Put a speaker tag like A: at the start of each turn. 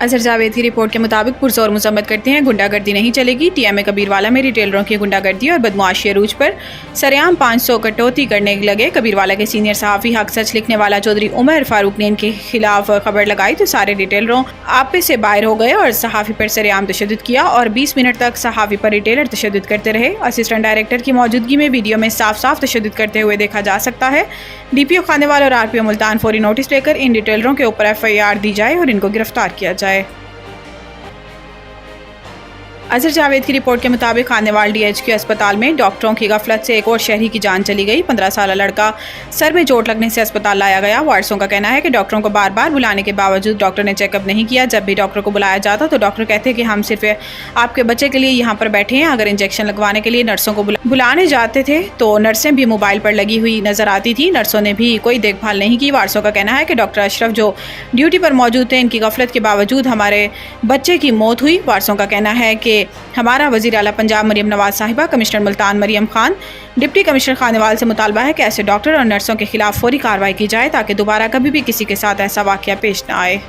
A: अजहर जावेद की रिपोर्ट के मुताबिक पुरजोर मजम्मत करते हैं गुंडागर्दी नहीं चलेगी। टीएमए कबीरवाला में रिटेलरों की गुंडागर्दी और बदमाशी अरूज पर सरेआम 500 कटौती करने लगे। कबीरवाला के सीनियर सहाफ़ी हक सच लिखने वाला चौधरी उमर फारूक ने इनके खिलाफ खबर लगाई तो सारे रिटेलरों आपस से बाहर हो गए और सहाफ़ी पर सरेआम तशद्दुद किया और 20 मिनट तक सहाफ़ी पर रिटेलर तशद्दुद करते रहे। असिस्टेंट डायरेक्टर की मौजूदगी में वीडियो में साफ साफ तशद्दुद करते हुए देखा जा सकता है। DPO खानेवाल और RPO मुल्तान फौरी नोटिस लेकर इन रिटेलरों के ऊपर FIR दी जाए और इनको गिरफ्तार किया जाए। अजहर जावेद की रिपोर्ट के मुताबिक खानेवाल DHQ अस्पताल में डॉक्टरों की गफलत से एक और शहरी की जान चली गई। 15 साल लड़का सर में चोट लगने से अस्पताल लाया गया। वारसों का कहना है कि डॉक्टरों को बार बार बुलाने के बावजूद डॉक्टर ने चेकअप नहीं किया। जब भी डॉक्टर को बुलाया जाता तो डॉक्टर कहते कि हम सिर्फ आपके बच्चे के लिए यहाँ पर बैठे हैं। अगर इंजेक्शन लगवाने के लिए नर्सों को बुलाने जाते थे तो नर्सें भी मोबाइल पर लगी हुई नजर आती थी। नर्सों ने भी कोई देखभाल नहीं की। वारसों का कहना है कि डॉक्टर अशरफ जो ड्यूटी पर मौजूद थे, इनकी गफलत के बावजूद हमारे बच्चे की मौत हुई। वारसों का कहना है कि हमारा वज़ीर आला Punjab Maryam Nawaz Sahiba, commissioner Multan Maryam Khan, deputy commissioner Khanewal से मुतालबा है कि ऐसे डॉक्टर और नर्सों के खिलाफ फौरी कार्रवाई की जाए ताकि दोबारा कभी भी किसी के साथ ऐसा वाक़या पेश न आए।